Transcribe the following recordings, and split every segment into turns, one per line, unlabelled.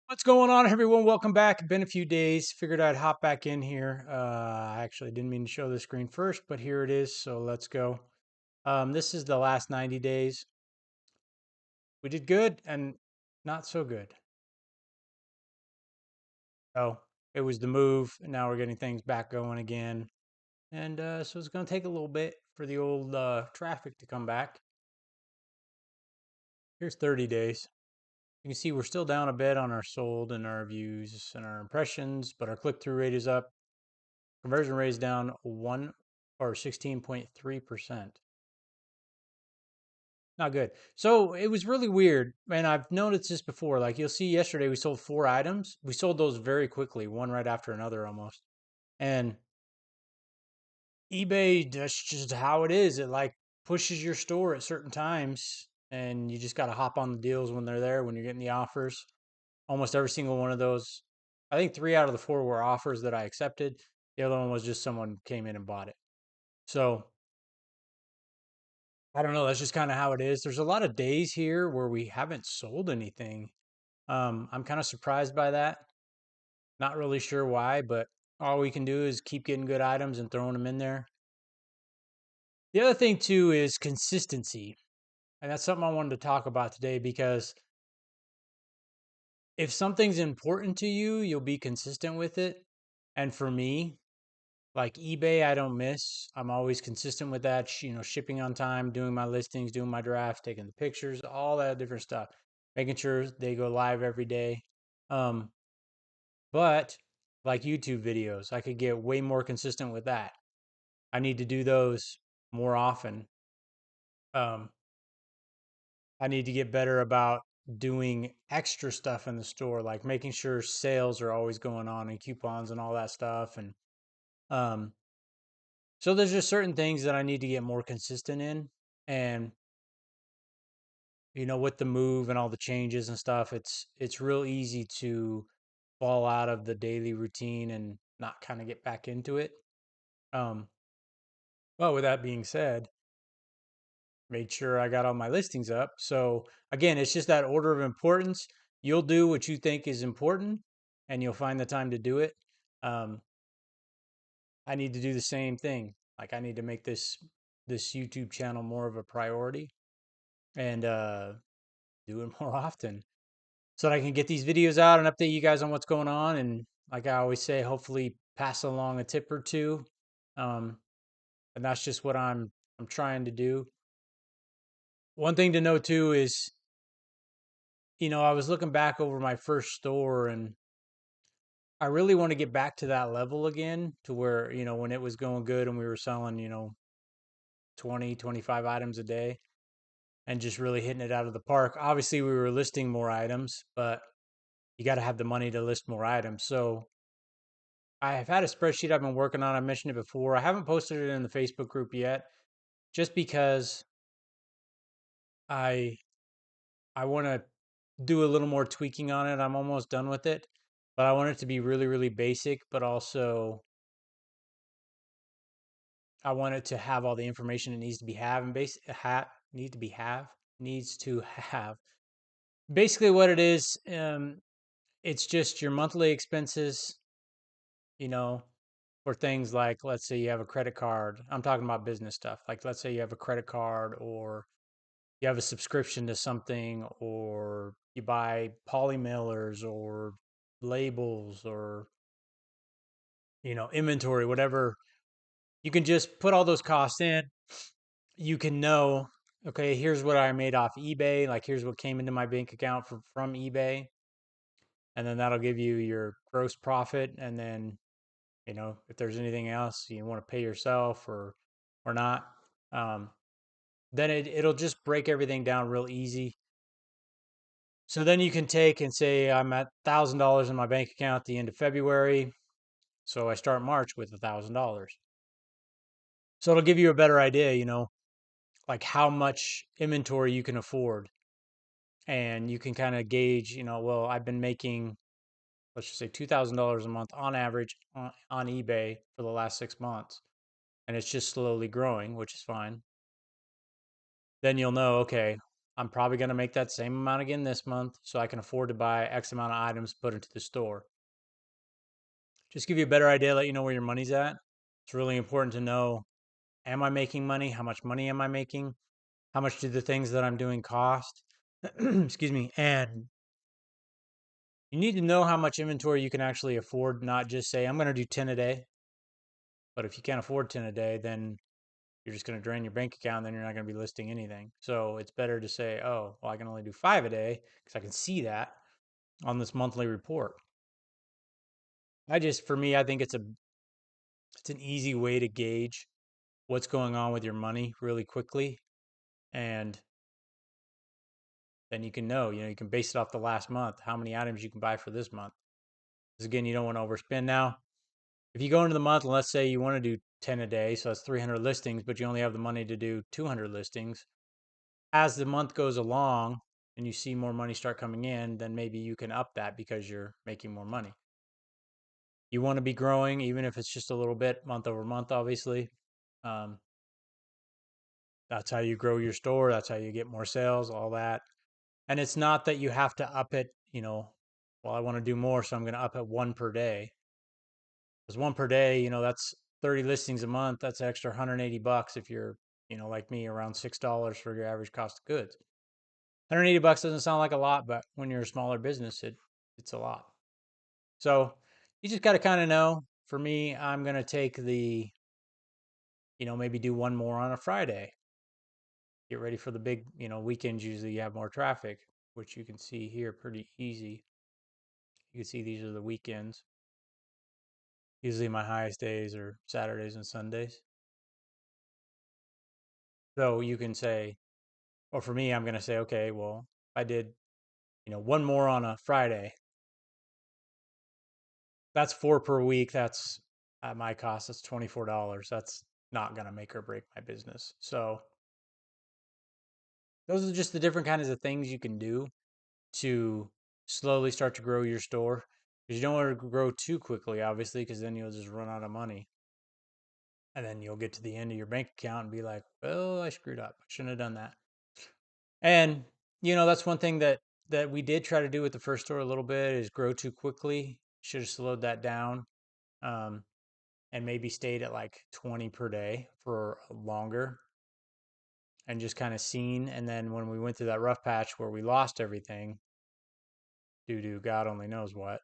What's going on, everyone? Welcome back. Been a few days. Figured I'd hop back in here. I actually didn't mean to show the screen first, but here it is. So let's go. This is the last 90 days. We did good and not so good. Oh, it was the move. And now we're getting things back going again. And so it's going to take a little bit for the old traffic to come back. Here's 30 days. You can see we're still down a bit on our sold and our views and our impressions, but our click through rate is up. Conversion rate is down 16.3%. Not good. So it was really weird. And I've noticed this before. Like you'll see yesterday, we sold 4 items. We sold those very quickly, one right after another almost. And eBay, that's just how it is. It like pushes your store at certain times. And you just got to hop on the deals when they're there, when you're getting the offers. Almost every single one of those. I think 3 out of the 4 were offers that I accepted. The other one was just someone came in and bought it. So I don't know. That's just kind of how it is. There's a lot of days here where we haven't sold anything. I'm kind of surprised by that. Not really sure why, but all we can do is keep getting good items and throwing them in there. The other thing too is consistency. And that's something I wanted to talk about today because if something's important to you, you'll be consistent with it. And for me, like eBay, I don't miss. I'm always consistent with that. Shipping on time, doing my listings, doing my drafts, taking the pictures, all that different stuff, making sure they go live every day. Um, but like YouTube videos, I could get way more consistent with that. I need to do those more often. Um, I need to get better about doing extra stuff in the store, like making sure sales are always going on and coupons and all that stuff. And um, so there's just certain things that I need to get more consistent in. And with the move and all the changes and stuff, it's real easy to fall out of the daily routine and not kind of get back into it. Um, well, with that being said, made sure I got all my listings up. So again, it's just that order of importance. You'll do what you think is important, and you'll find the time to do it. Um, I need to do the same thing. Like I need to make this YouTube channel more of a priority and do it more often so that I can get these videos out and update you guys on what's going on. And like I always say, hopefully pass along a tip or two. Um, and that's just what I'm trying to do. One thing to know too is, I was looking back over my first store and I really want to get back to that level again to where, when it was going good and we were selling, 20, 25 items a day and just really hitting it out of the park. Obviously, we were listing more items, but you got to have the money to list more items. So I have had a spreadsheet I've been working on. I mentioned it before. I haven't posted it in the Facebook group yet, just because I I want to do a little more tweaking on it. I'm almost done with it, but I want it to be really, really basic, but also I want it to have all the information it needs to be have and needs to be have needs to have. Basically, what it is, it's just your monthly expenses, you know, for things like, let's say you have a credit card. I'm talking about business stuff. Like, let's say you have a credit card or you have a subscription to something or you buy poly mailers or labels or, inventory, whatever. You can just put all those costs in. You can know, okay, here's what I made off eBay. Like, here's what came into my bank account from eBay. And then that'll give you your gross profit. And then if there's anything else you want to pay yourself or not, um, then it'll just break everything down real easy. So then you can take and say I'm at $1,000 in my bank account at the end of February, so I start March with $1,000. So it'll give you a better idea, like how much inventory you can afford, and you can kind of gauge, well, I've been making, let's just say $2,000 a month on average on eBay for the last 6 months, and it's just slowly growing, which is fine. Then you'll know, okay, I'm probably going to make that same amount again this month so I can afford to buy X amount of items to put into the store. Just give you a better idea, let you know where your money's at. It's really important to know, am I making money? How much money am I making? How much do the things that I'm doing cost? Excuse me. And you need to know how much inventory you can actually afford, not just say, I'm going to do 10 a day. But if you can't afford 10 a day, then you're just going to drain your bank account. Then you're not going to be listing anything. So it's better to say, oh, well, I can only do 5 a day because I can see that on this monthly report. For me, I think it's an easy way to gauge what's going on with your money really quickly. And then you can base it off the last month, how many items you can buy for this month. Because again, you don't want to overspend. Now, if you go into the month and let's say you want to do 10 a day, so that's 300 listings, but you only have the money to do 200 listings, as the month goes along and you see more money start coming in, then maybe you can up that because you're making more money. You want to be growing, even if it's just a little bit month over month, obviously. Um, that's how you grow your store. That's how you get more sales, all that. And it's not that you have to up it, well, I want to do more, so I'm going to up it one per day. Because one per day, that's 30 listings a month. That's an extra 180 bucks if you're, like me, around $6 for your average cost of goods. 180 bucks doesn't sound like a lot, but when you're a smaller business, it's a lot. So you just got to kind of know. For me, I'm going to take maybe do one more on a Friday. Get ready for the big, weekends. Usually you have more traffic, which you can see here pretty easy. You can see these are the weekends. Usually my highest days are Saturdays and Sundays. So you can say, or for me, I'm going to say, okay, well, I did, one more on a Friday. That's four per week. That's at my cost. That's $24. That's not going to make or break my business. So those are just the different kinds of things you can do to slowly start to grow your store. Because you don't want to grow too quickly, obviously, because then you'll just run out of money. And then you'll get to the end of your bank account and be like, well, I screwed up. I shouldn't have done that. And, that's one thing that we did try to do with the first store a little bit is grow too quickly. Should have slowed that down. Um, and maybe stayed at like 20 per day for longer and just kind of seen. And then when we went through that rough patch where we lost everything due to God only knows what,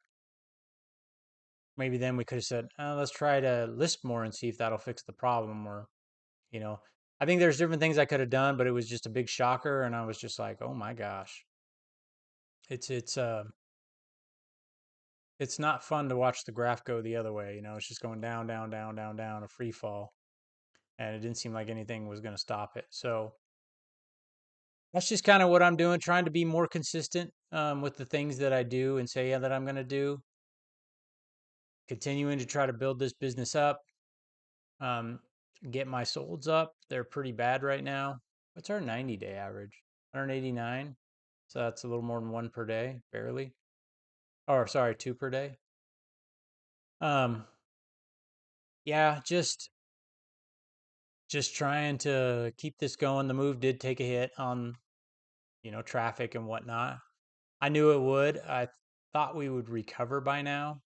maybe then we could have said, let's try to list more and see if that'll fix the problem. Or, you know, I think there's different things I could have done, but it was just a big shocker. And I was just like, oh my gosh, it's, it's, uh, it's not fun to watch the graph go the other way. It's just going down, down, down, down, down, a free fall. And it didn't seem like anything was going to stop it. So that's just kind of what I'm doing, trying to be more consistent with the things that I do and say that I'm going to do. Continuing to try to build this business up, um, get my solds up. They're pretty bad right now. What's our 90-day average? 189. So that's a little more than one per day, barely. Or sorry, two per day. Um, yeah, just trying to keep this going. The move did take a hit on, traffic and whatnot. I knew it would. I thought we would recover by now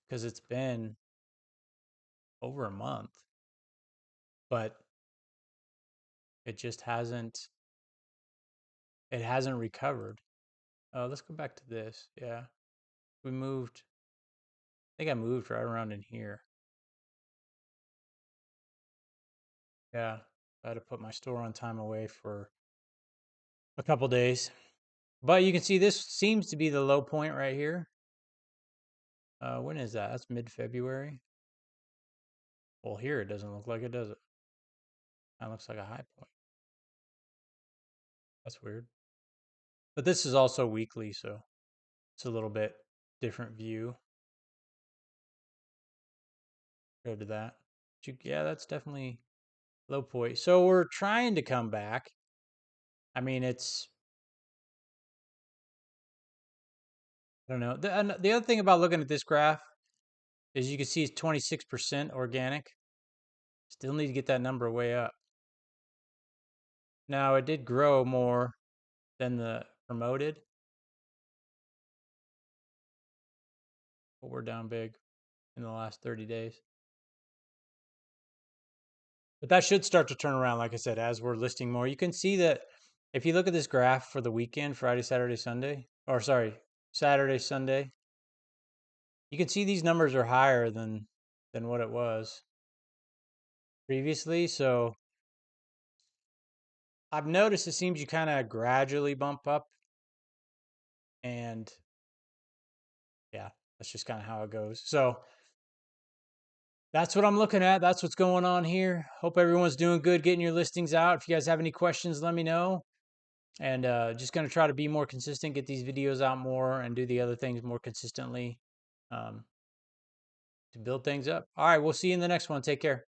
because it's been over a month, but it just hasn't recovered. Let's go back to this. Yeah. We moved, I think I moved right around in here. Yeah. I had to put my store on time away for a couple days. But you can see this seems to be the low point right here. When is that? That's mid-February. Well, here it doesn't look like it, does it? That looks like a high point. That's weird. But this is also weekly, so it's a little bit different view. Go to that. Yeah, that's definitely low point. So we're trying to come back. I mean, I don't know. The other thing about looking at this graph is you can see it's 26% organic. Still need to get that number way up. Now it did grow more than the promoted, but we're down big in the last 30 days. But that should start to turn around, like I said, as we're listing more. You can see that if you look at this graph for the weekend, Friday, Saturday, Sunday, or sorry, Saturday, Sunday, you can see these numbers are higher than what it was previously. So I've noticed it seems you kind of gradually bump up, and yeah, that's just kind of how it goes. So that's what I'm looking at. That's what's going on here. Hope everyone's doing good getting your listings out. If you guys have any questions, let me know. And just going to try to be more consistent, get these videos out more, and do the other things more consistently um, to build things up. All right, we'll see you in the next one. Take care.